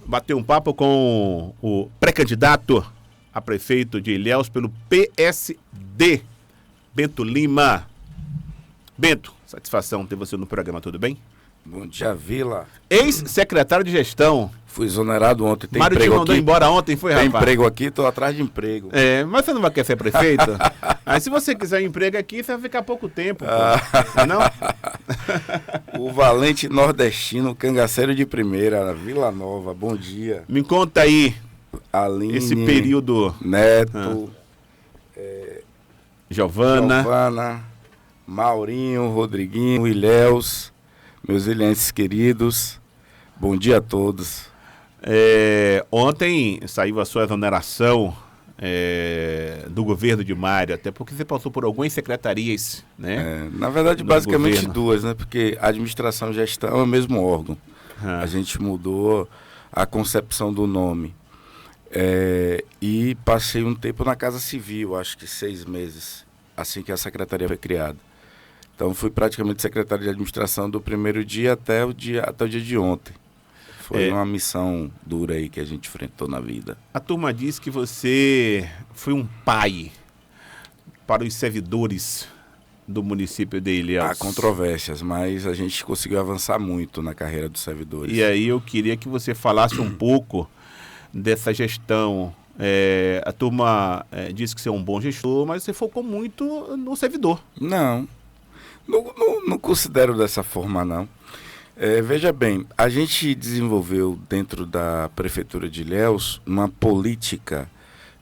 bater um papo com o pré-candidato a prefeito de Ilhéus pelo PSD, Bento Lima. Bento, satisfação ter você no programa, tudo bem? Bom dia, Vila. Ex-secretário de Gestão. Fui exonerado ontem. Tem Mário te emprego mandou aqui. Embora ontem, foi, Tem rapaz? emprego aqui, tô atrás de emprego. Mas você não vai querer ser prefeito? Aí se você quiser um emprego aqui, você vai ficar pouco tempo, pô. Não? O valente nordestino, cangaceiro de primeira, Vila Nova, bom dia. Me conta aí, Aline, esse período. Neto, Giovana, Maurinho, Rodriguinho, Ilhéus, meus ilhenses queridos, bom dia a todos. Ontem saiu a sua exoneração do governo de Mário, até porque você passou por algumas secretarias, né? Na verdade, do basicamente governo. duas, né? Porque administração e gestão é o mesmo órgão. A gente mudou a concepção do nome. E passei um tempo na Casa Civil, acho que 6 meses, assim que a secretaria foi criada. Então fui praticamente secretário de administração do primeiro dia até o dia de ontem. Foi uma missão dura aí que a gente enfrentou na vida. A turma diz que você foi um pai para os servidores do município de Ilhéus. Há controvérsias, mas a gente conseguiu avançar muito na carreira dos servidores. E aí eu queria que você falasse um pouco dessa gestão. A turma diz que você é um bom gestor, mas você focou muito no servidor. Não considero dessa forma, não. Veja bem, a gente desenvolveu dentro da Prefeitura de Ilhéus uma política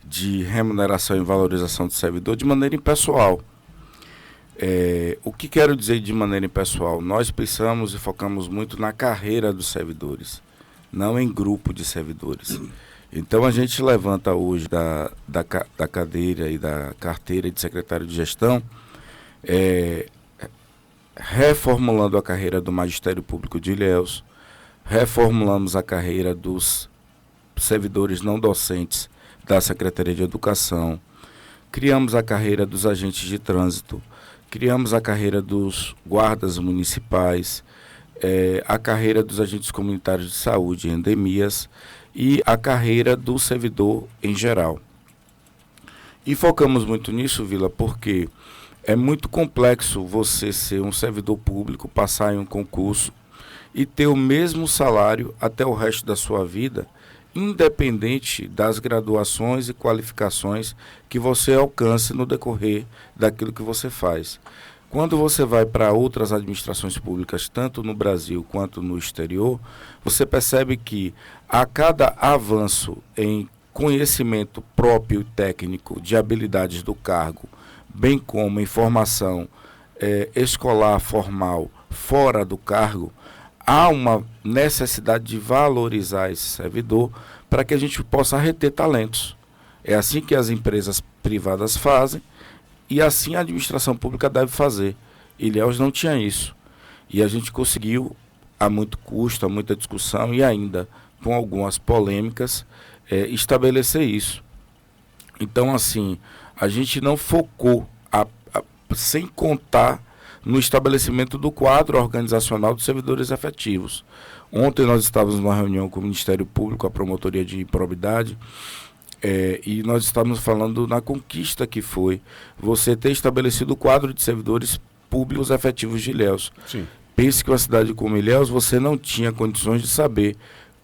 de remuneração e valorização do servidor de maneira impessoal. O que quero dizer de maneira impessoal? Nós pensamos e focamos muito na carreira dos servidores, não em grupo de servidores. Então a gente levanta hoje da cadeira e da carteira de secretário de gestão, reformulando a carreira do Magistério Público de Ilhéus, reformulamos a carreira dos servidores não docentes da Secretaria de Educação, criamos a carreira dos agentes de trânsito, criamos a carreira dos guardas municipais, a carreira dos agentes comunitários de saúde em endemias e a carreira do servidor em geral. E focamos muito nisso, Vila, porque é muito complexo você ser um servidor público, passar em um concurso e ter o mesmo salário até o resto da sua vida, independente das graduações e qualificações que você alcance no decorrer daquilo que você faz. Quando você vai para outras administrações públicas, tanto no Brasil quanto no exterior, você percebe que a cada avanço em conhecimento próprio e técnico de habilidades do cargo, bem como informação escolar formal fora do cargo, há uma necessidade de valorizar esse servidor para que a gente possa reter talentos. É assim que as empresas privadas fazem e assim a administração pública deve fazer. Ilhéus não tinha isso. E a gente conseguiu, a muito custo, a muita discussão e ainda com algumas polêmicas, estabelecer isso. Então, assim, a gente não focou, sem contar no estabelecimento do quadro organizacional dos servidores efetivos. Ontem nós estávamos numa reunião com o Ministério Público, a Promotoria de Improbidade, e nós estávamos falando na conquista que foi você ter estabelecido o quadro de servidores públicos efetivos de Ilhéus. Sim. Pense que uma cidade como Ilhéus, você não tinha condições de saber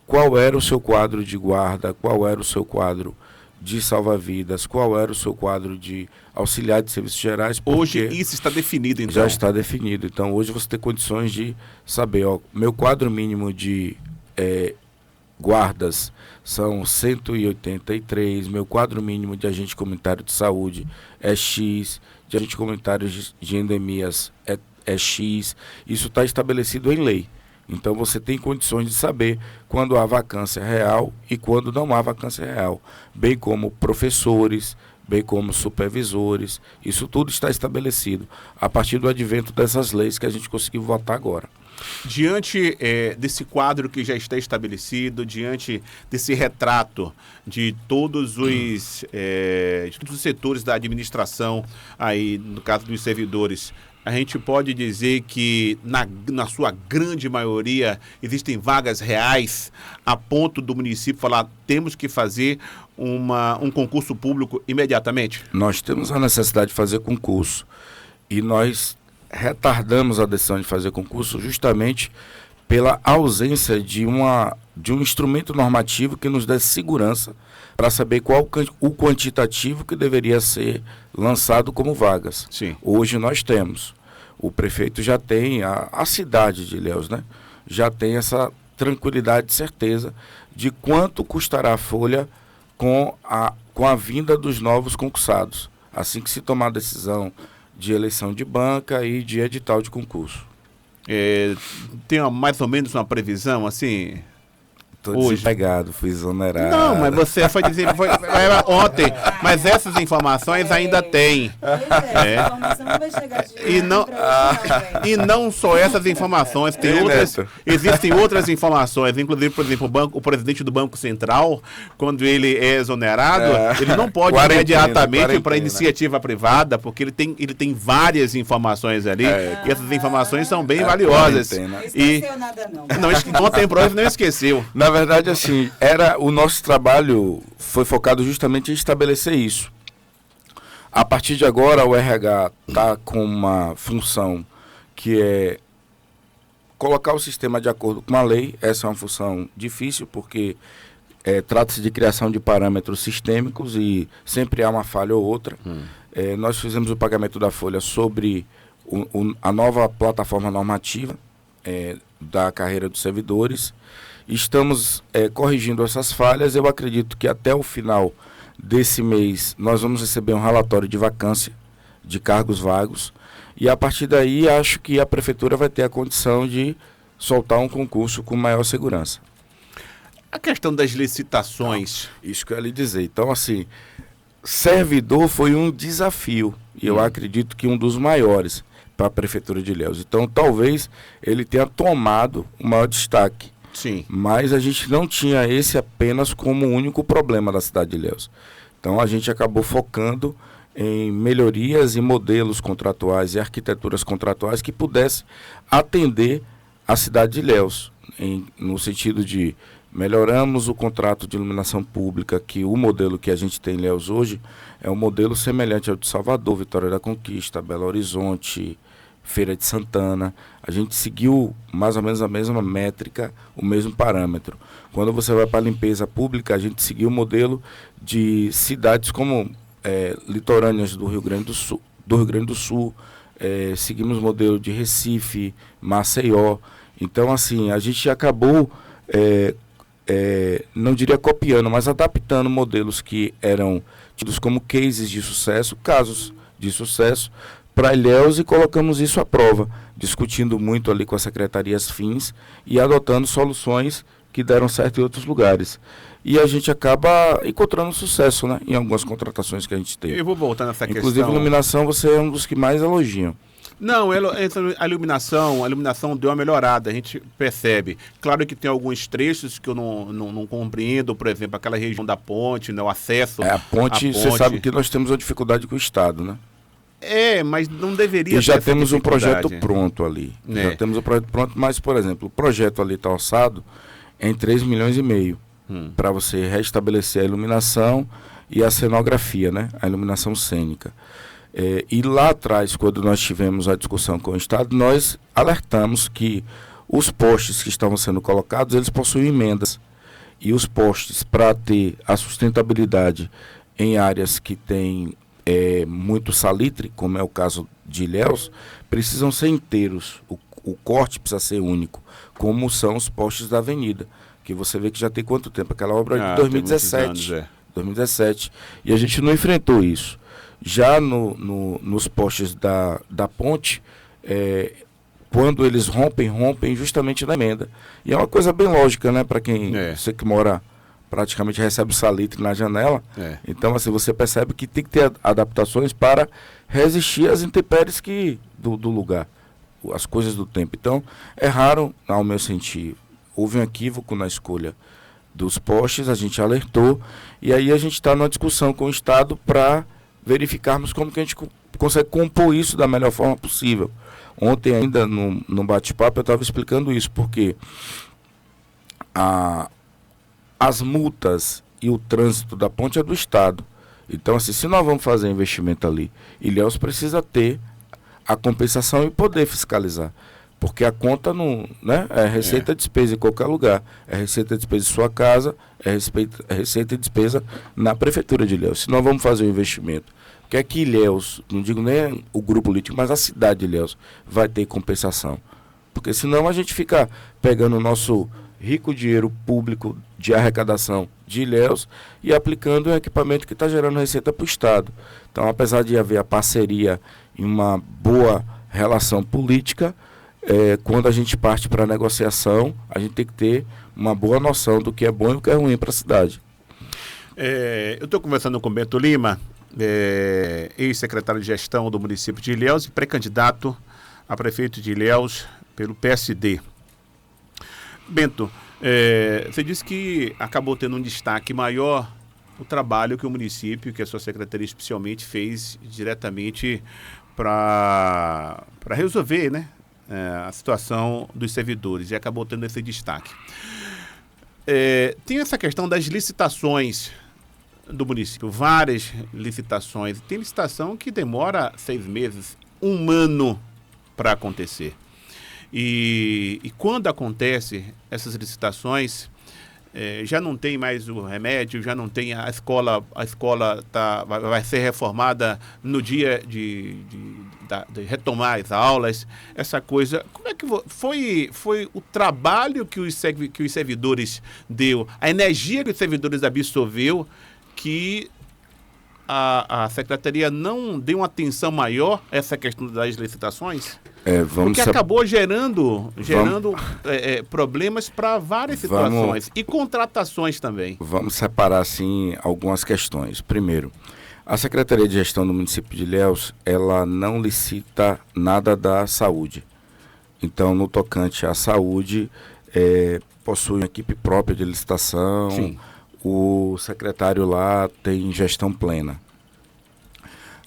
qual era o seu quadro de guarda, qual era o seu quadro de salva-vidas, qual era o seu quadro de auxiliar de serviços gerais. Hoje isso está definido, então? Já está definido. Então, hoje você tem condições de saber, meu quadro mínimo de guardas são 183, meu quadro mínimo de agente comunitário de saúde é X, de agente comunitário de endemias é X. Isso está estabelecido em lei. Então você tem condições de saber quando há vacância real e quando não há vacância real, bem como professores, bem como supervisores. Isso tudo está estabelecido a partir do advento dessas leis que a gente conseguiu votar agora. Diante desse quadro que já está estabelecido, diante desse retrato de todos os setores da administração, aí no caso dos servidores, a gente pode dizer que, na sua grande maioria, existem vagas reais a ponto do município falar temos que fazer um concurso público imediatamente? Nós temos a necessidade de fazer concurso e nós retardamos a decisão de fazer concurso justamente pela ausência de um instrumento normativo que nos dê segurança para saber qual o quantitativo que deveria ser lançado como vagas. Sim. Hoje nós temos. O prefeito já tem, a cidade de Ilhéus, né? Já tem essa tranquilidade e certeza de quanto custará a folha com a vinda dos novos concursados, assim que se tomar a decisão de eleição de banca e de edital de concurso. Tem mais ou menos uma previsão, assim... Estou desempregado, fui exonerado. Não, mas você foi dizer ontem, mas essas informações ainda tem. A informação não vai chegar de E não só essas informações, tem outras, existem outras informações, inclusive, por exemplo, o presidente do Banco Central, quando ele é exonerado, ele não pode ir imediatamente para a iniciativa privada, porque ele tem várias informações ali, e essas informações são bem valiosas. Não esqueceu nada, não. Não tem prova, não esqueceu. Na verdade, assim, o nosso trabalho foi focado justamente em estabelecer isso. A partir de agora, o RH está com uma função que é colocar o sistema de acordo com a lei. Essa é uma função difícil, porque trata-se de criação de parâmetros sistêmicos e sempre há uma falha ou outra. Nós fizemos o pagamento da folha sobre a nova plataforma normativa da carreira dos servidores. Estamos corrigindo essas falhas. Eu acredito que até o final desse mês nós vamos receber um relatório de vacância de cargos vagos. E a partir daí acho que a prefeitura vai ter a condição de soltar um concurso com maior segurança. A questão das licitações. Isso que eu ia lhe dizer. Então, assim, servidor foi um desafio. E eu acredito que um dos maiores para a prefeitura de Ilhéus. Então, talvez ele tenha tomado o maior destaque. Sim. Mas a gente não tinha esse apenas como o único problema da cidade de Ilhéus. Então a gente acabou focando em melhorias e modelos contratuais e arquiteturas contratuais que pudesse atender a cidade de Ilhéus, no sentido de melhoramos o contrato de iluminação pública, que o modelo que a gente tem em Ilhéus hoje é um modelo semelhante ao de Salvador, Vitória da Conquista, Belo Horizonte, Feira de Santana. A gente seguiu mais ou menos a mesma métrica, o mesmo parâmetro. Quando você vai para a limpeza pública, a gente seguiu o modelo de cidades como litorâneas do Rio Grande do Sul, seguimos o modelo de Recife, Maceió. Então, assim, a gente acabou, não diria copiando, mas adaptando modelos que eram tidos como cases de sucesso, casos de sucesso, para Ilhéus, e colocamos isso à prova, discutindo muito ali com as secretarias fins e adotando soluções que deram certo em outros lugares. E a gente acaba encontrando sucesso, né, em algumas contratações que a gente teve. Eu vou voltar nessa questão. Inclusive, iluminação, você é um dos que mais elogiam. Não, a iluminação deu uma melhorada, a gente percebe. Claro que tem alguns trechos que eu não compreendo, por exemplo, aquela região da ponte, né, o acesso a ponte, você sabe que nós temos uma dificuldade com o Estado, né? Mas não deveria ter. E já temos um projeto pronto ali. Já temos um projeto pronto, mas, por exemplo, o projeto ali está orçado em 3,5 milhões para você restabelecer a iluminação e a cenografia, né? A iluminação cênica. E lá atrás, quando nós tivemos a discussão com o Estado, nós alertamos que os postes que estavam sendo colocados, eles possuem emendas. E os postes, para ter a sustentabilidade em áreas que têm muito salitre, como é o caso de Ilhéus, precisam ser inteiros. O corte precisa ser único, como são os postes da avenida, que você vê que já tem quanto tempo? Aquela obra de 2017. Anos, 2017. E a gente não enfrentou isso. Já nos postes da ponte, quando eles rompem justamente na emenda. E é uma coisa bem lógica, né? Para quem você que mora, praticamente recebe o salitre na janela. Então, assim, você percebe que tem que ter adaptações para resistir às intempéries do lugar, as coisas do tempo. Então, erraram, ao meu sentir. Houve um equívoco na escolha dos postes, a gente alertou, e aí a gente está numa discussão com o Estado para verificarmos como que a gente consegue compor isso da melhor forma possível. Ontem ainda, no bate-papo, eu estava explicando isso, porque as multas e o trânsito da ponte é do Estado. Então, assim, se nós vamos fazer investimento ali, Ilhéus precisa ter a compensação e poder fiscalizar. Porque a conta não, né, é receita e despesa em qualquer lugar. É receita e despesa em sua casa, é receita e despesa na Prefeitura de Ilhéus. Se nós vamos fazer um investimento, o que é que Ilhéus, não digo nem o grupo político, mas a cidade de Ilhéus vai ter compensação? Porque senão a gente fica pegando o nosso rico dinheiro público de arrecadação de Ilhéus e aplicando um equipamento que está gerando receita para o Estado. Então, apesar de haver a parceria e uma boa relação política, quando a gente parte para a negociação, a gente tem que ter uma boa noção do que é bom e o que é ruim para a cidade. Eu estou conversando com Bento Lima, ex-secretário de gestão do município de Ilhéus e pré-candidato a prefeito de Ilhéus pelo PSD. Bento, você disse que acabou tendo um destaque maior o trabalho que o município, que a sua secretaria especialmente fez diretamente para resolver, né, a situação dos servidores, e acabou tendo esse destaque. Tem essa questão das licitações do município, várias licitações. Tem licitação que demora 6 meses, 1 ano para acontecer. E quando acontece essas licitações, já não tem mais o remédio, já não tem a escola vai ser reformada no dia de retomar as aulas, essa coisa. Como é que foi o trabalho que os servidores deu, a energia que os servidores absorveu, que a secretaria não deu uma atenção maior a essa questão das licitações? Porque acabou gerando problemas para várias situações e contratações também. Vamos separar, assim, algumas questões. Primeiro, a Secretaria de Gestão do município de Ilhéus, ela não licita nada da saúde. Então, no tocante à saúde, possui uma equipe própria de licitação. Sim. O secretário lá tem gestão plena.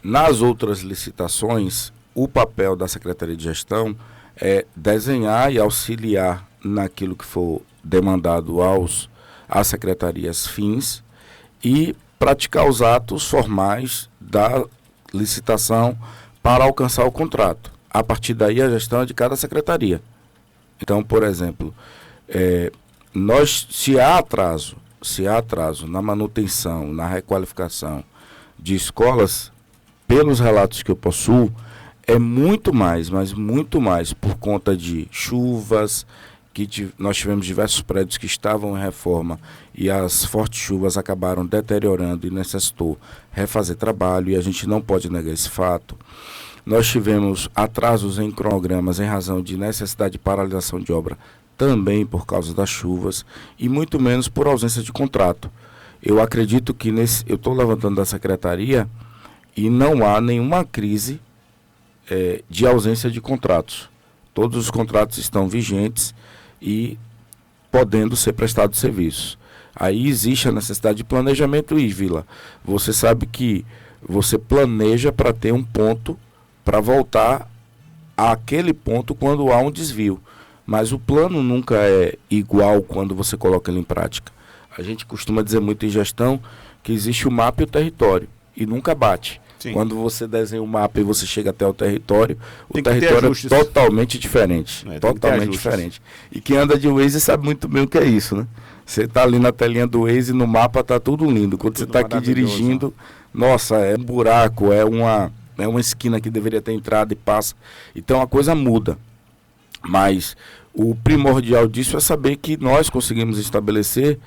Nas outras licitações, o papel da Secretaria de Gestão é desenhar e auxiliar naquilo que for demandado às secretarias fins e praticar os atos formais da licitação para alcançar o contrato. A partir daí, a gestão é de cada secretaria. Então, por exemplo, se há atraso na manutenção, na requalificação de escolas, pelos relatos que eu possuo, é muito mais, mas muito mais por conta de chuvas, nós tivemos diversos prédios que estavam em reforma e as fortes chuvas acabaram deteriorando e necessitou refazer trabalho, e a gente não pode negar esse fato. Nós tivemos atrasos em cronogramas em razão de necessidade de paralisação de obra, também por causa das chuvas, e muito menos por ausência de contrato. Eu acredito que eu estou levantando da secretaria e não há nenhuma crise de ausência de contratos. Todos os contratos estão vigentes e podendo ser prestados serviços. Aí existe a necessidade de planejamento, Vila. Você sabe que você planeja para ter um ponto para voltar àquele ponto quando há um desvio. Mas o plano nunca é igual quando você coloca ele em prática. A gente costuma dizer muito em gestão que existe o mapa e o território, e nunca bate. Sim. Quando você desenha o mapa e você chega até o território é totalmente diferente. Totalmente diferente. E quem anda de Waze sabe muito bem o que é isso, né? Você está ali na telinha do Waze, no mapa está tudo lindo. Quando você está aqui dirigindo, nossa, é um buraco, é uma esquina que deveria ter entrada e passa. Então a coisa muda. Mas o primordial disso é saber que nós conseguimos estabelecer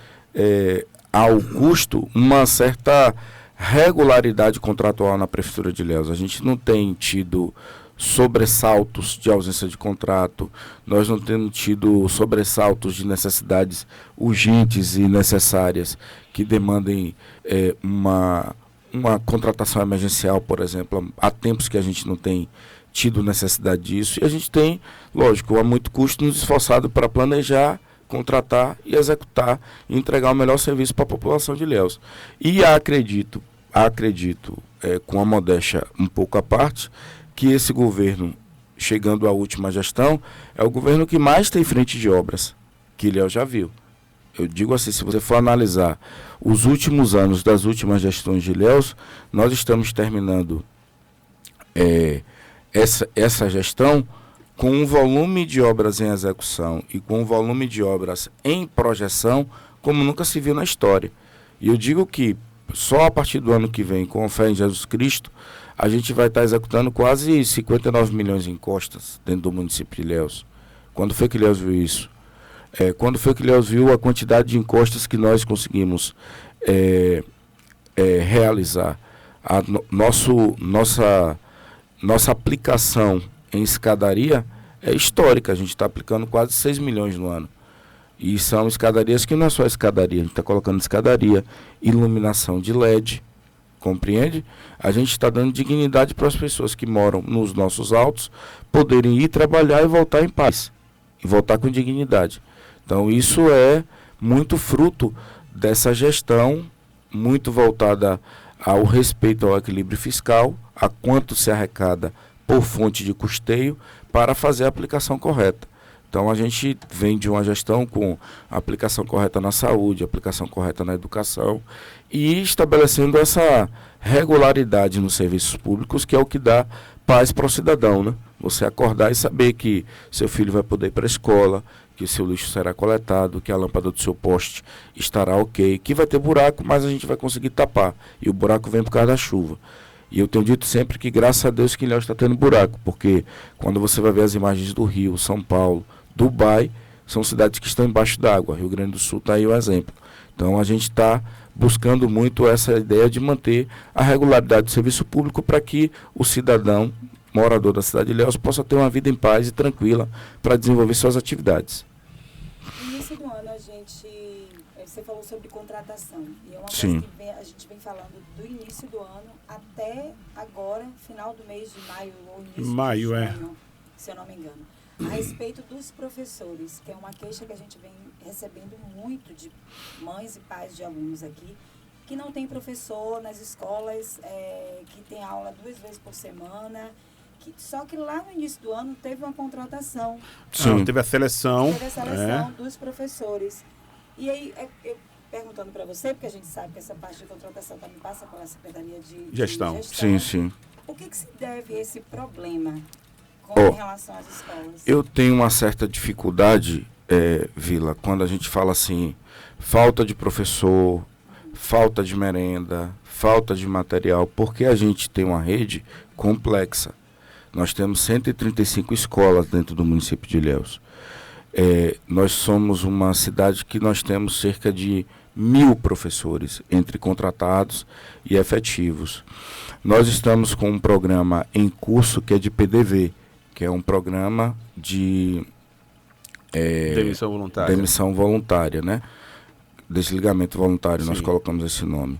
ao custo uma certa regularidade contratual na Prefeitura de Ilhéus. A gente não tem tido sobressaltos de ausência de contrato, nós não temos tido sobressaltos de necessidades urgentes e necessárias que demandem uma contratação emergencial, por exemplo. Há tempos que a gente não tem tido necessidade disso, e a gente tem, lógico, a muito custo nos esforçado para planejar, contratar e executar e entregar o melhor serviço para a população de Ilhéus. E acredito, acredito, com a modéstia um pouco à parte, que esse governo, chegando à última gestão, é o governo que mais tem frente de obras, que Ilhéus já viu. Eu digo assim, se você for analisar os últimos anos das últimas gestões de Ilhéus, nós estamos terminando essa gestão com um volume de obras em execução e com um volume de obras em projeção como nunca se viu na história. E eu digo que só a partir do ano que vem, com a fé em Jesus Cristo, a gente vai estar executando quase 59 milhões em encostas dentro do município de Ilhéus. Quando foi que Ilhéus viu isso? Quando foi que Ilhéus viu a quantidade de encostas que nós conseguimos realizar? Nossa aplicação em escadaria é histórica. A gente está aplicando quase 6 milhões no ano. E são escadarias que não é só escadaria. A gente está colocando escadaria, iluminação de LED, compreende? A gente está dando dignidade para as pessoas que moram nos nossos altos poderem ir trabalhar e voltar em paz. E voltar com dignidade. Então isso é muito fruto dessa gestão, muito voltada ao respeito ao equilíbrio fiscal, a quanto se arrecada por fonte de custeio para fazer a aplicação correta. Então a gente vem de uma gestão com a aplicação correta na saúde, aplicação correta na educação e estabelecendo essa regularidade nos serviços públicos, que é o que dá paz para o cidadão, né? Você acordar e saber que seu filho vai poder ir para a escola, que seu lixo será coletado, que a lâmpada do seu poste estará ok, que vai ter buraco, mas a gente vai conseguir tapar. E o buraco vem por causa da chuva. E eu tenho dito sempre que, graças a Deus, que Ilhéus está tendo buraco, porque quando você vai ver as imagens do Rio, São Paulo, Dubai, são cidades que estão embaixo d'água. Rio Grande do Sul está aí o exemplo. Então a gente está buscando muito essa ideia de manter a regularidade do serviço público para que o cidadão morador da cidade de Ilhéus possa ter uma vida em paz e tranquila para desenvolver suas atividades. No início do ano, você falou sobre contratação. E é uma Sim. coisa que a gente vem falando do início do ano até agora, final do mês de maio ou início Maio, de junho, se eu não me engano. A respeito dos professores, que é uma queixa que a gente vem recebendo muito de mães e pais de alunos aqui, que não tem professor nas escolas, que tem aula 2 vezes por semana. Só que lá no início do ano teve uma contratação. Sim, teve a seleção. Teve a seleção dos professores. E aí, eu perguntando para você, porque a gente sabe que essa parte de contratação também passa pela Secretaria de Gestão. Sim, sim. O que se deve a esse problema em relação às escolas? Eu tenho uma certa dificuldade, Vila, quando a gente fala assim, falta de professor, falta de merenda, falta de material, porque a gente tem uma rede complexa. Nós temos 135 escolas dentro do município de Ilhéus. Nós somos uma cidade que nós temos cerca de 1.000 professores, entre contratados e efetivos. Nós estamos com um programa em curso que é de PDV, que é um programa de demissão voluntária, né? Desligamento voluntário, sim. Nós colocamos esse nome.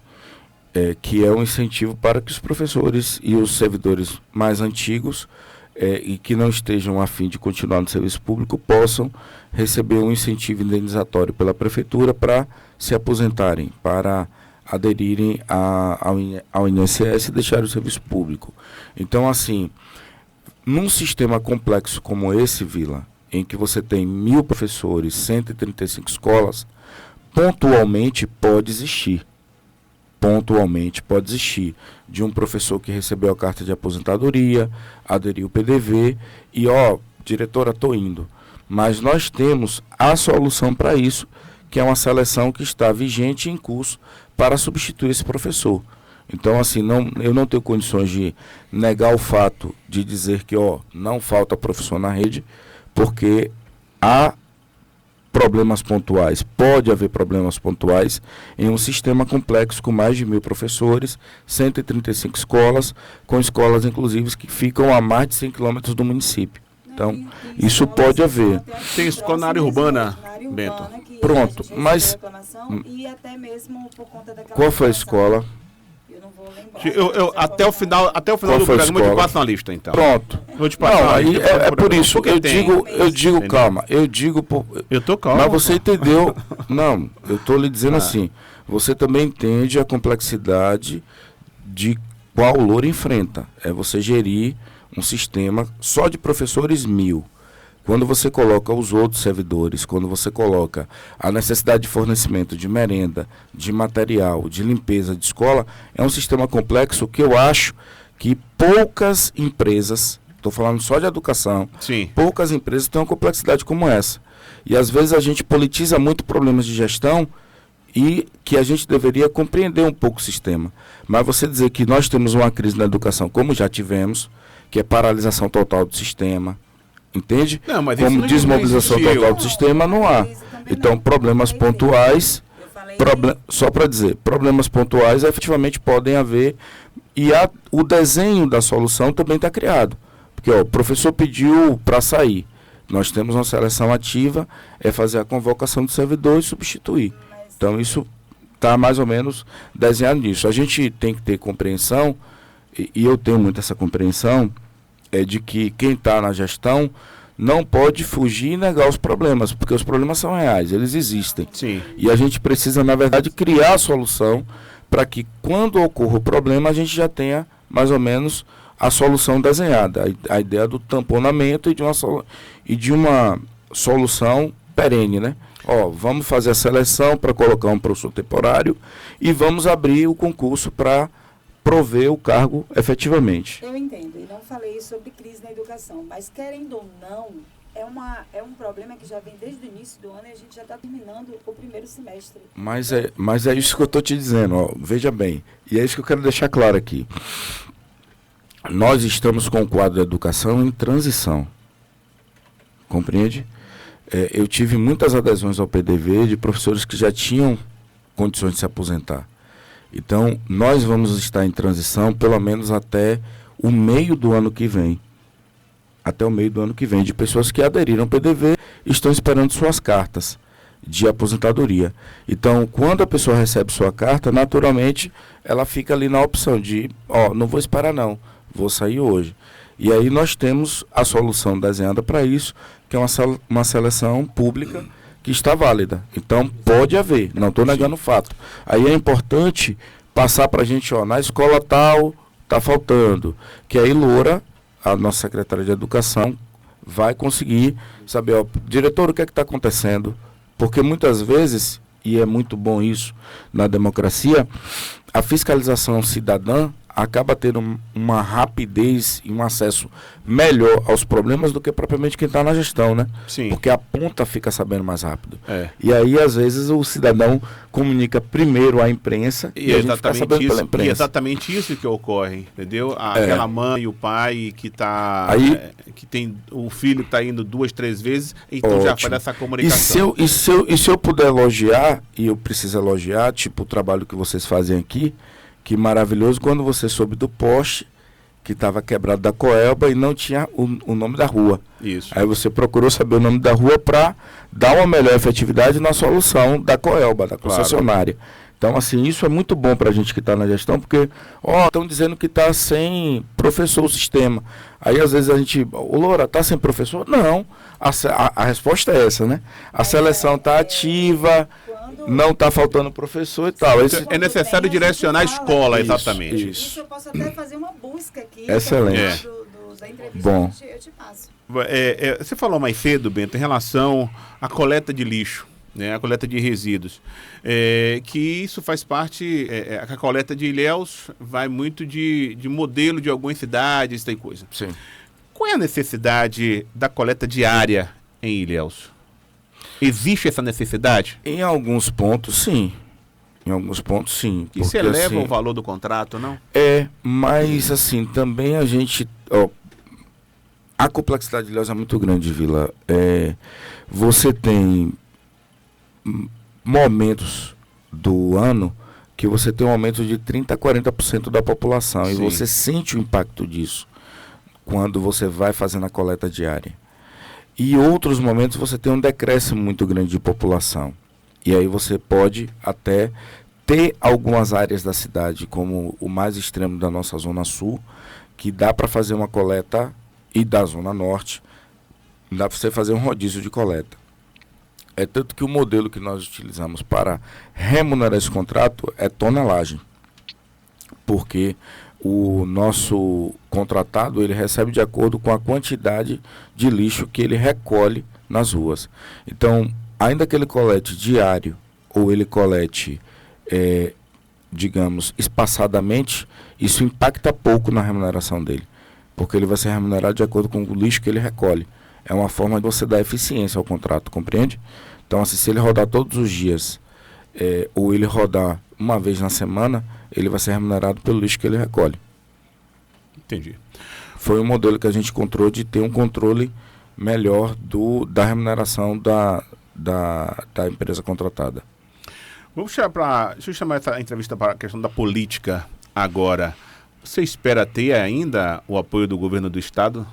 Que é um incentivo para que os professores e os servidores mais antigos e que não estejam a fim de continuar no serviço público possam receber um incentivo indenizatório pela prefeitura para se aposentarem, para aderirem ao INSS e deixarem o serviço público. Então, assim, num sistema complexo como esse, Vila, em que você tem 1.000 professores, 135 escolas, pontualmente pode existir de um professor que recebeu a carta de aposentadoria, aderiu o PDV e, diretora, estou indo. Mas nós temos a solução para isso, que é uma seleção que está vigente e em curso para substituir esse professor. Então, assim, eu não tenho condições de negar o fato de dizer que não falta professor na rede, porque há problemas pontuais, pode haver problemas pontuais em um sistema complexo com mais de 1.000 professores, 135 escolas, com escolas inclusive que ficam a mais de 100 quilômetros do município. Então, isso pode haver. Tem escola na área urbana, Bento. Pronto, mas e até mesmo por conta daquela qual foi a escola? Eu não vou lembrar. Até o final do programa eu te passo na lista, então. Pronto. Vou te passar. Não, aí é por isso. Eu digo, calma. Eu tô calmo. Mas você entendeu? Não, eu tô lhe dizendo assim. Você também entende a complexidade de qual o Loura enfrenta. É você gerir um sistema só de professores 1.000. Quando você coloca os outros servidores, quando você coloca a necessidade de fornecimento de merenda, de material, de limpeza de escola, é um sistema complexo que eu acho que poucas empresas, estou falando só de educação, Sim. poucas empresas têm uma complexidade como essa. E às vezes a gente politiza muito problemas de gestão e que a gente deveria compreender um pouco o sistema. Mas você dizer que nós temos uma crise na educação, como já tivemos, que é paralisação total do sistema, entende? Não, mas como isso desmobilização não existiu. total do sistema, não há. Então, problemas pontuais, só para dizer, problemas pontuais efetivamente podem haver e o desenho da solução também está criado. Porque o professor pediu para sair. Nós temos uma seleção ativa, é fazer a convocação do servidor e substituir. Então, isso está mais ou menos desenhado nisso. A gente tem que ter compreensão, e eu tenho muito essa compreensão, de que quem está na gestão não pode fugir e negar os problemas, porque os problemas são reais, eles existem. Sim. E a gente precisa, na verdade, criar a solução para que, quando ocorra o problema, a gente já tenha, mais ou menos, a solução desenhada. A ideia do tamponamento e de uma solução perene, né? Vamos fazer a seleção para colocar um professor temporário e vamos abrir o concurso para prover o cargo efetivamente. Eu entendo, e não falei sobre crise na educação, mas querendo ou não, é um problema que já vem desde o início do ano e a gente já está terminando o primeiro semestre. Mas é isso que eu estou te dizendo, veja bem, e é isso que eu quero deixar claro aqui. Nós estamos com o quadro da educação em transição, compreende? Eu tive muitas adesões ao PDV de professores que já tinham condições de se aposentar. Então, nós vamos estar em transição pelo menos até o meio do ano que vem. Até o meio do ano que vem, de pessoas que aderiram ao PDV e estão esperando suas cartas de aposentadoria. Então, quando a pessoa recebe sua carta, naturalmente, ela fica ali na opção de, não vou esperar não, vou sair hoje. E aí nós temos a solução desenhada para isso, que é uma seleção pública que está válida. Então, pode haver, não estou negando o fato. Aí é importante passar para a gente, na escola tal, está faltando. Que aí Loura, a nossa secretária de Educação, vai conseguir saber, diretor, o que é que está acontecendo? Porque muitas vezes, e é muito bom isso na democracia, a fiscalização cidadã acaba tendo uma rapidez e um acesso melhor aos problemas do que propriamente quem está na gestão, né? Sim. Porque a ponta fica sabendo mais rápido. E aí, às vezes, o cidadão comunica primeiro à imprensa e a gente fica sabendo pela imprensa. E é exatamente isso que ocorre, entendeu? Aquela mãe e o pai que que tem o filho que está indo 2, 3 vezes, então já faz essa comunicação. E se eu puder elogiar, e eu preciso elogiar, tipo o trabalho que vocês fazem aqui, que maravilhoso, quando você soube do poste que estava quebrado da Coelba e não tinha o nome da rua. Isso. Aí você procurou saber o nome da rua para dar uma melhor efetividade na solução da Coelba, da concessionária. Então, assim, isso é muito bom para a gente que está na gestão, porque, estão dizendo que está sem professor o sistema. Aí, às vezes, a gente, Loura, está sem professor? Não, a resposta é essa, né? A seleção está ativa, não está faltando professor e tal. É necessário direcionar a escola, exatamente. Isso eu posso até fazer uma busca aqui. Excelente. Da entrevista Bom. Eu te passo. Você falou mais cedo, Bento, em relação à coleta de lixo, né, a coleta de resíduos, que isso faz parte, a coleta de Ilhéus vai muito de modelo de algumas cidades, tem coisa. Sim. Qual é a necessidade da coleta diária em Ilhéus? Existe essa necessidade? Em alguns pontos, sim. Em alguns pontos, sim. Isso eleva o valor do contrato, não? Mas assim, também a gente... a complexidade de Ilhéus é muito grande, Vila. Você tem momentos do ano que você tem um aumento de 30% a 40% da população. Sim. E você sente o impacto disso quando você vai fazendo a coleta diária. E outros momentos você tem um decréscimo muito grande de população. E aí você pode até ter algumas áreas da cidade, como o mais extremo da nossa Zona Sul, que dá para fazer uma coleta, e da Zona Norte, dá para você fazer um rodízio de coleta. É tanto que o modelo que nós utilizamos para remunerar esse contrato é tonelagem. porque o nosso contratado ele recebe de acordo com a quantidade de lixo que ele recolhe nas ruas. Então, ainda que ele colete diário ou ele colete, digamos, espaçadamente, isso impacta pouco na remuneração dele, porque ele vai ser remunerado de acordo com o lixo que ele recolhe. É uma forma de você dar eficiência ao contrato, compreende? Então, assim, se ele rodar todos os dias, ou ele rodar uma vez na semana, ele vai ser remunerado pelo lixo que ele recolhe. Entendi. Foi um modelo que a gente encontrou de ter um controle melhor da remuneração da empresa contratada. Deixa eu chamar essa entrevista para a questão da política agora. Você espera ter ainda o apoio do governo do estado?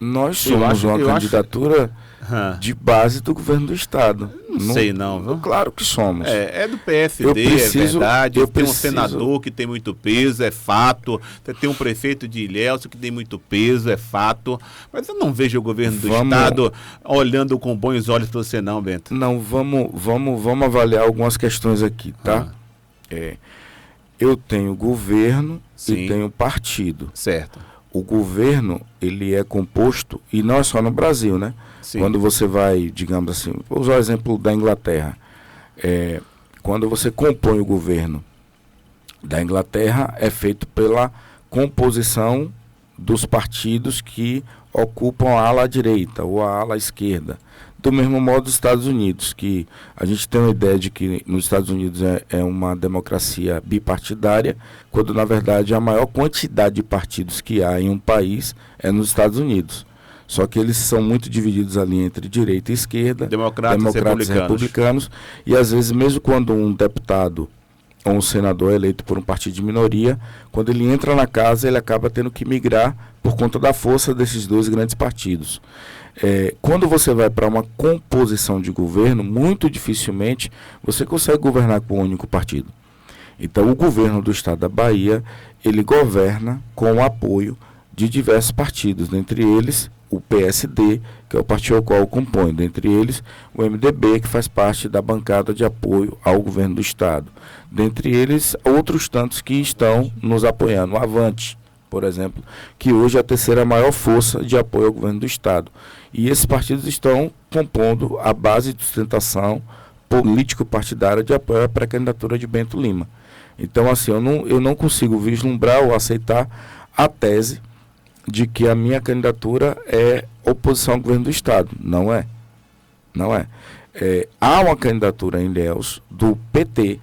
Nós somos uma candidatura de base do governo do estado. Não sei não, viu? Claro que somos. É do PSD, é verdade. Tem um senador que tem muito peso, é fato. Tem um prefeito de Ilhéus que tem muito peso, é fato. Mas eu não vejo o governo do estado olhando com bons olhos para você não, Bento. Não, vamos avaliar algumas questões aqui, tá? Eu tenho governo e tenho partido. Certo. O governo, ele é composto, e não é só no Brasil, né? Sim. Quando você vai, digamos assim, vou usar o exemplo da Inglaterra. Quando você compõe o governo da Inglaterra, é feito pela composição dos partidos que ocupam a ala direita ou a ala esquerda. Do mesmo modo, os Estados Unidos, que a gente tem uma ideia de que nos Estados Unidos é uma democracia bipartidária, quando na verdade a maior quantidade de partidos que há em um país é nos Estados Unidos. Só que eles são muito divididos ali entre direita e esquerda, democratas e republicanos, e às vezes mesmo quando um deputado ou um senador é eleito por um partido de minoria, quando ele entra na casa ele acaba tendo que migrar por conta da força desses dois grandes partidos. Quando você vai para uma composição de governo, muito dificilmente você consegue governar com um único partido. Então o governo do estado da Bahia, ele governa com o apoio de diversos partidos, dentre eles o PSD, que é o partido ao qual compõe, dentre eles o MDB, que faz parte da bancada de apoio ao governo do estado. Dentre eles outros tantos que estão nos apoiando, o Avante, por exemplo, que hoje é a terceira maior força de apoio ao governo do estado. E esses partidos estão compondo a base de sustentação político-partidária de apoio à pré-candidatura de Bento Lima. Então, assim, eu não consigo vislumbrar ou aceitar a tese de que a minha candidatura é oposição ao governo do estado. Não é. Não é. Há uma candidatura em Ilhéus do PT,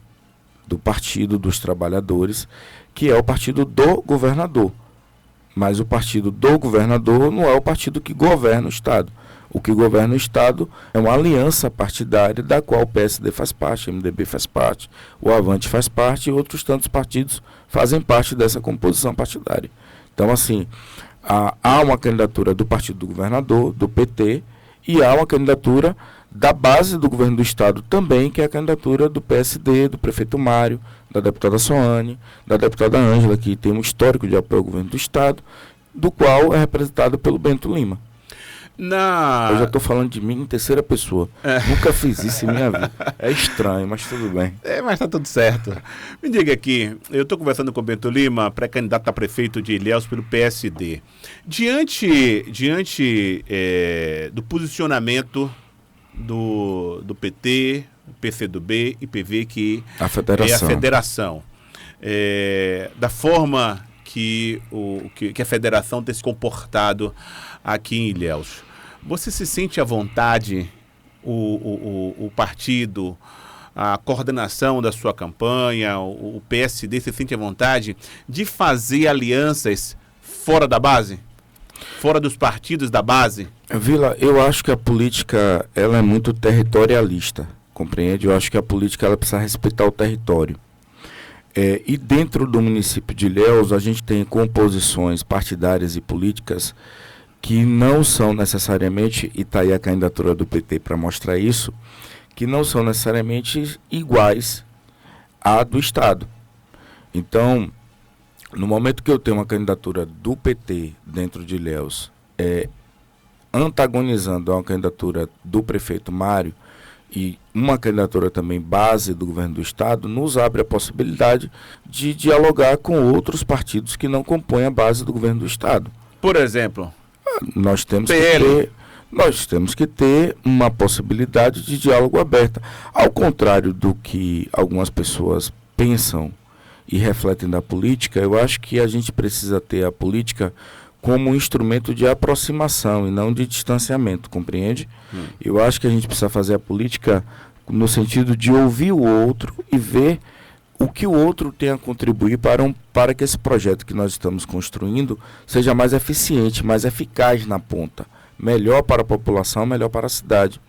do Partido dos Trabalhadores, que é o partido do governador. Mas o partido do governador não é o partido que governa o estado. O que governa o estado é uma aliança partidária da qual o PSD faz parte, o MDB faz parte, o Avante faz parte e outros tantos partidos fazem parte dessa composição partidária. Então, assim, há uma candidatura do partido do governador, do PT, e há uma candidatura da base do governo do estado também, que é a candidatura do PSD, do prefeito Mário, da deputada Soane, da deputada Ângela, que tem um histórico de apoio ao governo do estado, do qual é representado pelo Bento Lima. Eu já estou falando de mim em terceira pessoa. Nunca fiz isso em minha vida. É estranho, mas tudo bem. Mas está tudo certo. Me diga aqui, eu estou conversando com o Bento Lima, pré-candidato a prefeito de Ilhéus pelo PSD. Diante do posicionamento do PT, PCdoB e PV, que é a federação, da forma que a federação tem se comportado aqui em Ilhéus, você se sente à vontade, o partido, a coordenação da sua campanha, o PSD se sente à vontade de fazer alianças fora da base? Fora dos partidos da base? Vila, eu acho que a política ela é muito territorialista, compreende? Eu acho que a política ela precisa respeitar o território. E dentro do município de Ilhéus, a gente tem composições partidárias e políticas que não são necessariamente, e está aí a candidatura do PT para mostrar isso, que não são necessariamente iguais à do Estado. Então, no momento que eu tenho uma candidatura do PT dentro de Ilhéus, antagonizando a uma candidatura do prefeito Mário, e uma candidatura também base do governo do Estado, nos abre a possibilidade de dialogar com outros partidos que não compõem a base do governo do Estado. Por exemplo, Nós temos PL. nós temos que ter uma possibilidade de diálogo aberto. Ao contrário do que algumas pessoas pensam e refletem da política, eu acho que a gente precisa ter a política como um instrumento de aproximação e não de distanciamento, compreende? Eu acho que a gente precisa fazer a política no sentido de ouvir o outro e ver o que o outro tem a contribuir para que esse projeto que nós estamos construindo seja mais eficiente, mais eficaz na ponta. Melhor para a população, melhor para a cidade.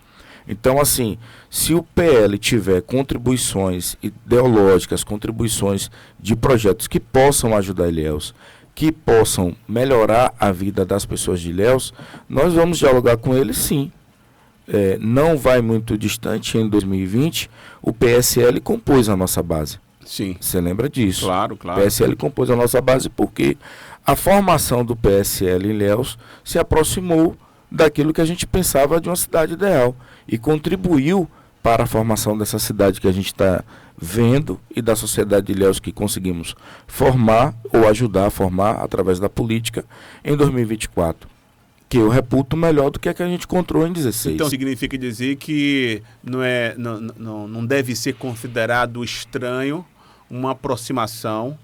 Então, assim, se o PL tiver contribuições ideológicas, contribuições de projetos que possam ajudar Ilhéus, que possam melhorar a vida das pessoas de Ilhéus, nós vamos dialogar com eles, sim. Não vai muito distante, em 2020, o PSL compôs a nossa base. sim, Você lembra disso? claro, O claro. PSL compôs a nossa base porque a formação do PSL em Ilhéus se aproximou daquilo que a gente pensava de uma cidade ideal e contribuiu para a formação dessa cidade que a gente está vendo e da sociedade de Ilhéus que conseguimos formar ou ajudar a formar através da política em 2024, que eu reputo melhor do que a gente encontrou em 16. Então significa dizer que não deve ser considerado estranho uma aproximação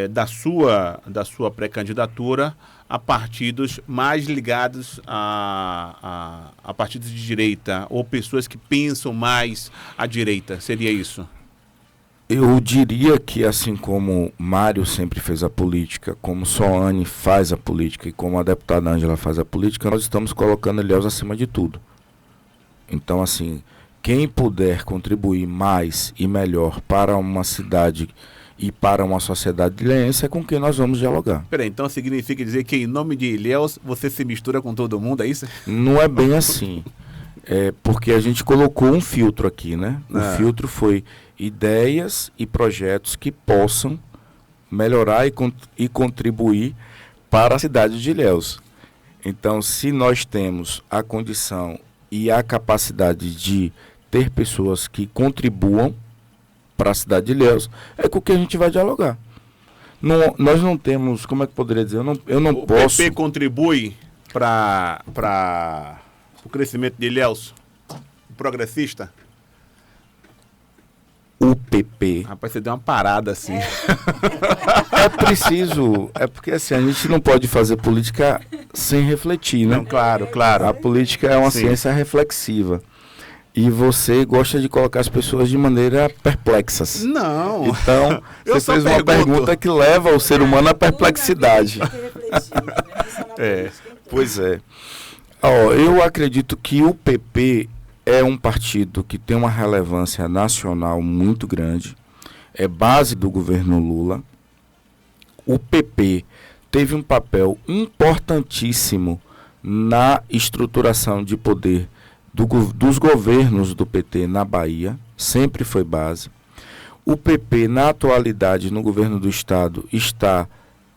da sua pré-candidatura a partidos mais ligados a partidos de direita ou pessoas que pensam mais à direita. Seria isso? Eu diria que, assim como Mário sempre fez a política, como Soane faz a política e como a deputada Ângela faz a política, nós estamos colocando Ilhéus acima de tudo. Então, assim, quem puder contribuir mais e melhor para uma cidade e para uma sociedade ilhéense é com quem nós vamos dialogar. Peraí, então significa dizer que em nome de Ilhéus você se mistura com todo mundo, é isso? Não é bem assim. Porque a gente colocou um filtro aqui, né? O filtro foi ideias e projetos que possam melhorar e contribuir para a cidade de Ilhéus. Então, se nós temos a condição e a capacidade de ter pessoas que contribuam para a cidade de Ilhéus, é com que a gente vai dialogar. Nós não temos, como é que poderia dizer, eu não posso... O PP contribui para o crescimento de Ilhéus? O progressista? O PP. Rapaz, você deu uma parada assim. É preciso, porque assim, a gente não pode fazer política sem refletir, né? Não, claro, claro. A política é uma Sim. ciência reflexiva. E você gosta de colocar as pessoas de maneira perplexas. Não. Então, Eu você só fez uma pergunto. pergunta que leva o ser humano à perplexidade. É. Pois é. Eu acredito que o PP é um partido que tem uma relevância nacional muito grande. É base do governo Lula. O PP teve um papel importantíssimo na estruturação de poder dos governos do PT na Bahia, sempre foi base. O PP, na atualidade, no governo do Estado, está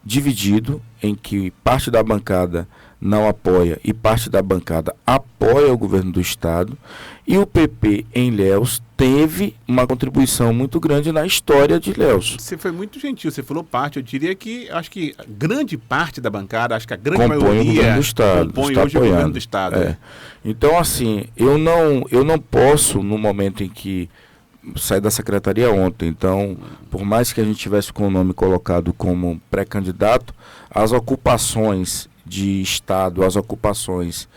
dividido, em que parte da bancada não apoia e parte da bancada apoia o governo do Estado. E o PP em Ilhéus teve uma contribuição muito grande na história de Ilhéus. Você foi muito gentil, você falou parte. Eu diria que, acho que grande parte da bancada, acho que a grande Compõe o maioria governo do Estado, compõe está hoje o governo apoiando. do Estado. É. Então, assim, eu não posso, no momento em que saí da secretaria ontem, então, por mais que a gente tivesse com o nome colocado como pré-candidato, as ocupações de Estado, as ocupações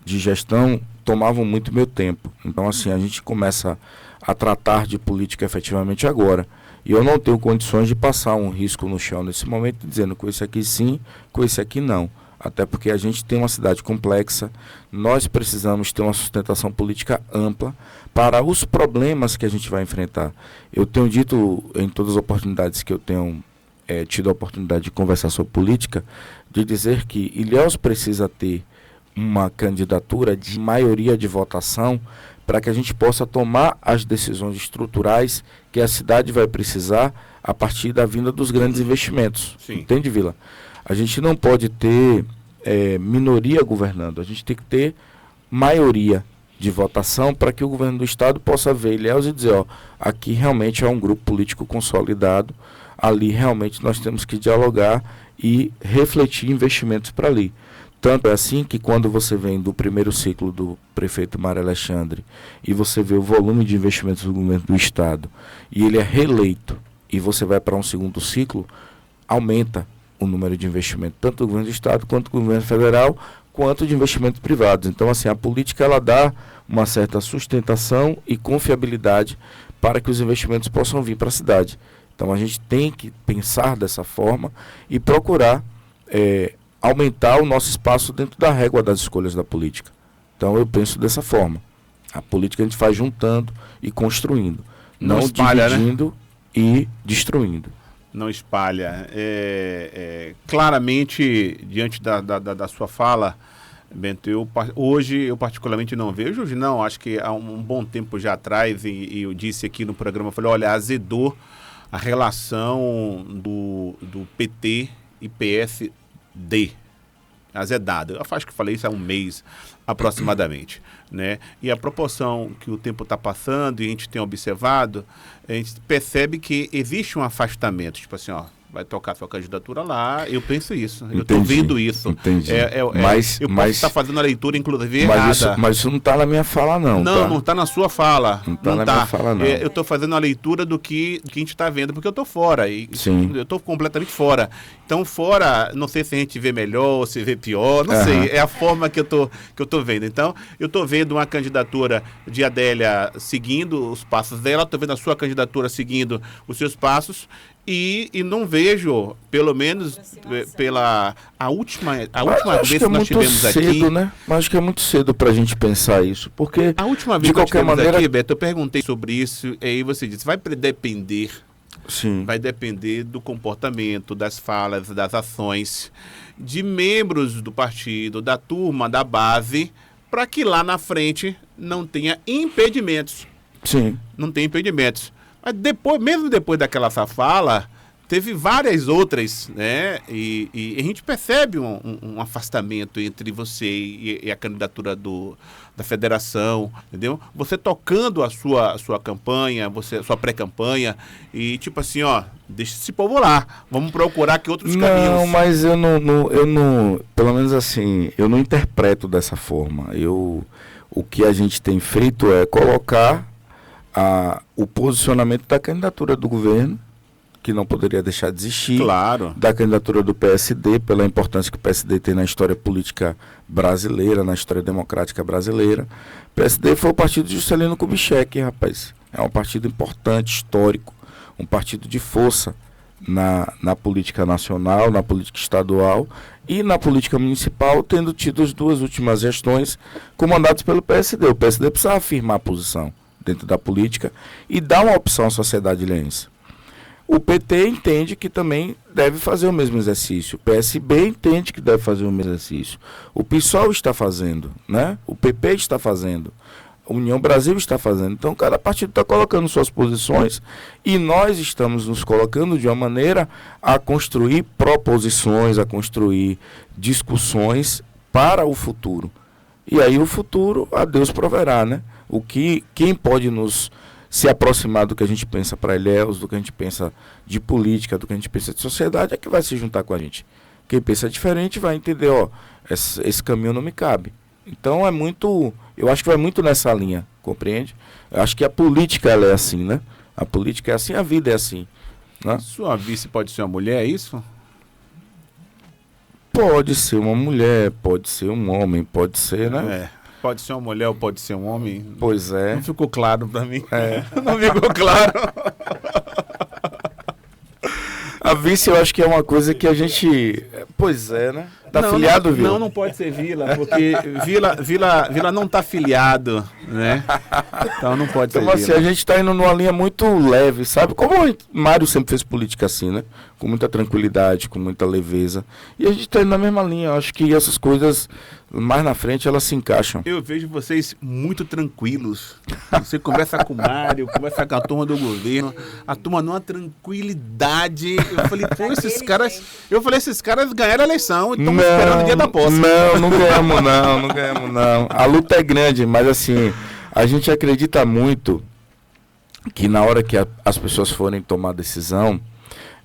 de gestão tomavam muito meu tempo. Então, assim, a gente começa a tratar de política efetivamente agora. E eu não tenho condições de passar um risco no chão nesse momento, dizendo com esse aqui sim, com esse aqui não. Até porque a gente tem uma cidade complexa, nós precisamos ter uma sustentação política ampla para os problemas que a gente vai enfrentar. Eu tenho dito em todas as oportunidades que eu tenho tido a oportunidade de conversar sobre política, de dizer que Ilhéus precisa ter uma candidatura de maioria de votação para que a gente possa tomar as decisões estruturais que a cidade vai precisar a partir da vinda dos grandes investimentos. Sim. Entende, Vila? A gente não pode ter minoria governando, a gente tem que ter maioria de votação para que o governo do estado possa ver Ilhéus e dizer, ó, aqui realmente é um grupo político consolidado, ali realmente nós temos que dialogar e refletir investimentos para ali. Tanto é assim que quando você vem do primeiro ciclo do prefeito Mário Alexandre e você vê o volume de investimentos do governo do estado e ele é reeleito e você vai para um segundo ciclo, aumenta o número de investimento, tanto do governo do estado quanto do governo federal, quanto de investimentos privados. Então, assim, a política ela dá uma certa sustentação e confiabilidade para que os investimentos possam vir para a cidade. Então, a gente tem que pensar dessa forma e procurar aumentar o nosso espaço dentro da régua das escolhas da política. Então, eu penso dessa forma. A política a gente faz juntando e construindo, não espalha, dividindo, né? E destruindo. Não espalha. Claramente, diante da sua fala, Bento, hoje eu particularmente não vejo, hoje não, acho que há um bom tempo já atrás, e eu disse aqui no programa, eu falei, olha, azedou a relação do PT e PSD, azedado. Eu acho que falei isso há um mês aproximadamente, né? E a proporção que o tempo está passando e a gente tem observado, a gente percebe que existe um afastamento, tipo assim, ó, vai tocar sua candidatura lá, eu penso isso, eu estou vendo isso. Entendi. Mas eu posso estar fazendo a leitura, inclusive, errada. Mas isso não está na minha fala, não. Não, tá? Não está na sua fala. Não está na minha fala, não. Eu estou fazendo a leitura do que a gente está vendo, porque eu estou fora. Sim. Eu estou completamente fora. Então, fora, não sei se a gente vê melhor ou se vê pior, não sei. É a forma que eu tô vendo. Então, eu estou vendo uma candidatura de Adélia seguindo os passos dela, estou vendo a sua candidatura seguindo os seus passos. E não vejo, pelo menos pela a última vez que nós tivemos aqui, né? Mas acho que é muito cedo para a gente pensar isso, porque a última vez de qualquer maneira aqui, Beto, eu perguntei sobre isso e aí você disse, vai depender, sim, vai depender do comportamento, das falas, das ações de membros do partido, da turma, da base, para que lá na frente não tenha impedimentos. Sim, não tem impedimentos. Mas mesmo depois daquela fala, teve várias outras, né? E a gente percebe um afastamento entre você e a candidatura da federação, entendeu? Você tocando a sua campanha, a sua pré-campanha, e tipo assim, ó, deixa esse povo lá, vamos procurar aqui outros caminhos. Não, mas eu não, pelo menos assim, eu não interpreto dessa forma. O que a gente tem feito é colocar o posicionamento da candidatura do governo, que não poderia deixar de existir, claro, da candidatura do PSD, pela importância que o PSD tem na história política brasileira, na história democrática brasileira. O PSD foi o partido de Juscelino Kubitschek, rapaz. É um partido importante, histórico, um partido de força na política nacional, na política estadual e na política municipal, tendo tido as duas últimas gestões comandadas pelo PSD. O PSD precisa afirmar a posição dentro da política e dar uma opção à sociedade ilhéense. O PT entende que também deve fazer o mesmo exercício. O PSB entende que deve fazer o mesmo exercício. O PSOL está fazendo, né? O PP está fazendo. A União Brasil está fazendo. Então, cada partido está colocando suas posições e nós estamos nos colocando de uma maneira a construir proposições, a construir discussões para o futuro. E aí o futuro, a Deus proverá, né? Quem pode nos se aproximar do que a gente pensa para Ilhéus, do que a gente pensa de política, do que a gente pensa de sociedade, é que vai se juntar com a gente. Quem pensa diferente vai entender, ó, esse caminho não me cabe. Então eu acho que vai muito nessa linha, compreende? Eu acho que a política ela é assim, né? A política é assim, a vida é assim, né? Sua vice pode ser uma mulher, é isso? Pode ser uma mulher, pode ser um homem, pode ser, né? Pode ser uma mulher ou pode ser um homem. Pois é. Não ficou claro pra mim. Não ficou claro. A vice eu acho que é uma coisa que a gente... Pois é, né? Tá filiado, Vila? Não pode ser Vila, porque Vila não tá filiado, né? Então não pode ser Vila. Assim, a gente tá indo numa linha muito leve, sabe? Como o Mário sempre fez política assim, né? Com muita tranquilidade, com muita leveza. E a gente tá indo na mesma linha. Eu acho que essas coisas, mais na frente, elas se encaixam. Eu vejo vocês muito tranquilos. Você conversa com o Mário, conversa com a turma do governo, a turma numa tranquilidade. Eu falei, pô, esses caras ganharam a eleição. Então esperando o dia da posse. Não ganhamos não. A luta é grande, mas assim, a gente acredita muito que na hora que as pessoas forem tomar decisão,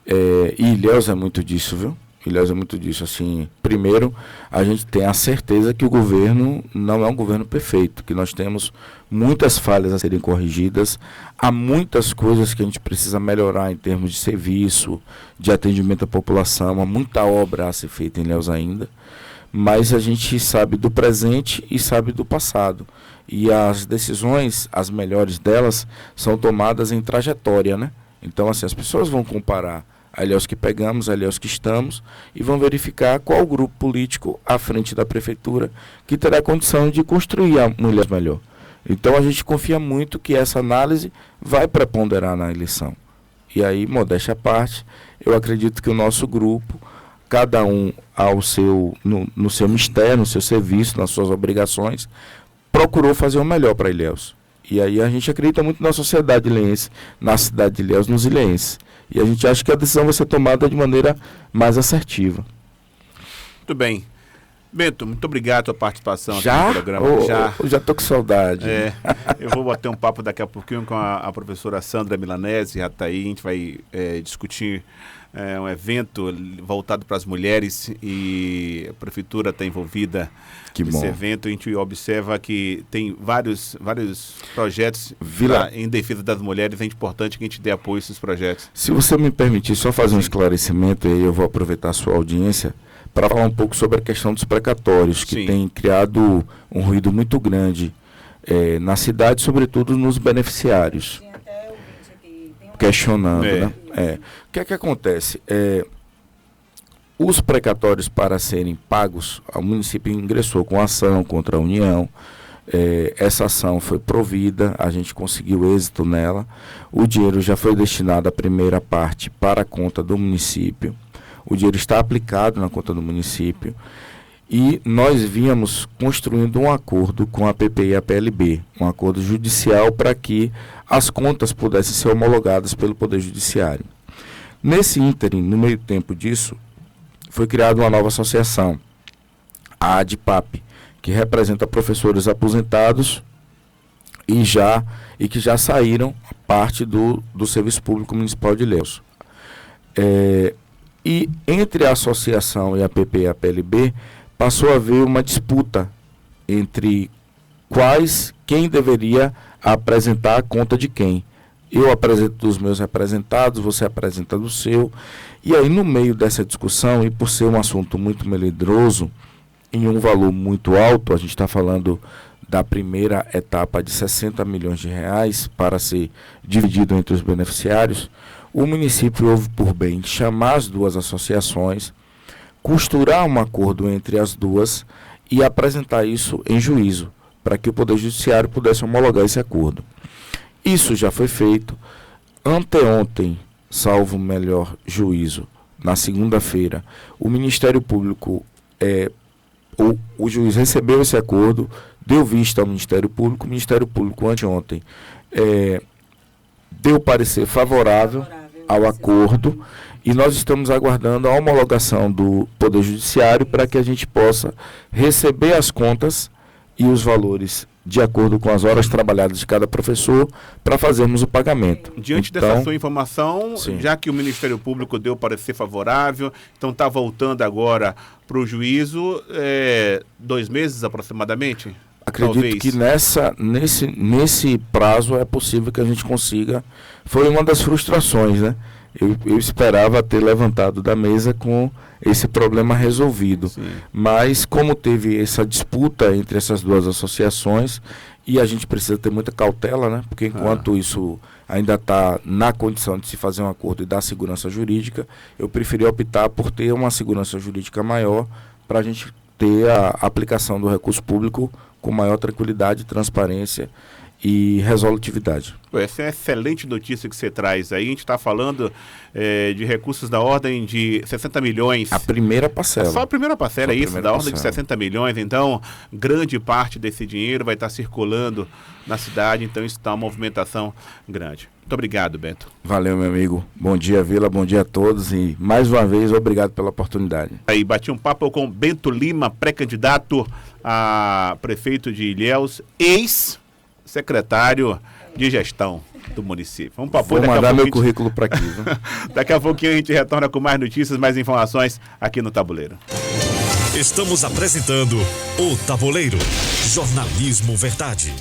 e Ilhéus é muito disso, viu? Ilhéus é muito disso, assim, primeiro, a gente tem a certeza que o governo não é um governo perfeito, que nós temos muitas falhas a serem corrigidas, há muitas coisas que a gente precisa melhorar em termos de serviço, de atendimento à população, há muita obra a ser feita em Ilhéus ainda, mas a gente sabe do presente e sabe do passado, e as decisões, as melhores delas, são tomadas em trajetória, né? Então, assim, as pessoas vão comparar a Ilhéus que pegamos, a Ilhéus que estamos, e vão verificar qual grupo político à frente da prefeitura que terá condição de construir um Ilhéus melhor. Então a gente confia muito que essa análise vai preponderar na eleição. E aí, modéstia à parte, eu acredito que o nosso grupo, cada um no seu mistério, no seu serviço, nas suas obrigações, procurou fazer o melhor para Ilhéus. E aí a gente acredita muito na sociedade ilhéense, na cidade de Ilhéus, nos ilhéenses. E a gente acha que a decisão vai ser tomada de maneira mais assertiva. Muito bem. Bento, muito obrigado pela participação já? Aqui no programa. Já estou com saudade. Eu vou bater um papo daqui a pouquinho com a professora Sandra Milanese, já está aí, a gente vai discutir um evento voltado para as mulheres e a prefeitura está envolvida nesse evento. A gente observa que tem vários projetos em defesa das mulheres, é importante que a gente dê apoio a esses projetos. Se você me permitir só fazer um esclarecimento, aí eu vou aproveitar a sua audiência para falar um pouco sobre a questão dos precatórios, que tem criado um ruído muito grande na cidade, sobretudo nos beneficiários. Tem até ouvinte aqui, questionando, né? O que é que acontece? Os precatórios, para serem pagos, o município ingressou com ação contra a União. Essa ação foi provida, a gente conseguiu êxito nela. O dinheiro já foi destinado, a primeira parte, para a conta do município. O dinheiro está aplicado na conta do município e nós vínhamos construindo um acordo com a PP e a PLB, um acordo judicial para que as contas pudessem ser homologadas pelo Poder Judiciário. Nesse ínterim, no meio tempo disso, foi criada uma nova associação, a ADPAP, que representa professores aposentados e que já saíram parte do Serviço Público Municipal de Ilhéus. E entre a associação e a PP e a PLB, passou a haver uma disputa entre quem deveria apresentar a conta de quem. Eu apresento dos meus representados, você apresenta do seu. E aí, no meio dessa discussão, e por ser um assunto muito melindroso, em um valor muito alto, a gente está falando da primeira etapa de 60 milhões de reais para ser dividido entre os beneficiários, o município houve por bem chamar as duas associações, costurar um acordo entre as duas e apresentar isso em juízo, para que o Poder Judiciário pudesse homologar esse acordo. Isso já foi feito. Anteontem, salvo melhor juízo, na segunda-feira, o Ministério Público, o juiz recebeu esse acordo, deu vista ao Ministério Público, o Ministério Público anteontem deu parecer favorável ao acordo e nós estamos aguardando a homologação do Poder Judiciário para que a gente possa receber as contas e os valores de acordo com as horas trabalhadas de cada professor para fazermos o pagamento. Diante dessa sua informação, já que o Ministério Público deu parecer favorável, então está voltando agora para o juízo 2 meses aproximadamente? Acredito que nesse prazo é possível que a gente consiga. Foi uma das frustrações, né? Eu esperava ter levantado da mesa com esse problema resolvido. Sim. Mas como teve essa disputa entre essas duas associações, e a gente precisa ter muita cautela, né? Porque enquanto isso ainda está na condição de se fazer um acordo e dar segurança jurídica, eu preferi optar por ter uma segurança jurídica maior para a gente ter a aplicação do recurso público com maior tranquilidade, transparência e resolutividade. Essa é uma excelente notícia que você traz aí. A gente está falando de recursos da ordem de 60 milhões. A primeira parcela. Só a primeira parcela, Só a isso, primeira da ordem de parcela. 60 milhões. Então, grande parte desse dinheiro vai estar circulando na cidade. Então, isso está uma movimentação grande. Muito obrigado, Bento. Valeu, meu amigo. Bom dia, Vila. Bom dia a todos. E, mais uma vez, obrigado pela oportunidade. Aí, bati um papo com Bento Lima, pré-candidato a prefeito de Ilhéus, ex-secretário de gestão do município. Vamos para Vou mandar meu currículo para aqui. Viu? Daqui a pouquinho a gente retorna com mais notícias, mais informações aqui no Tabuleiro. Estamos apresentando o Tabuleiro. Jornalismo Verdade.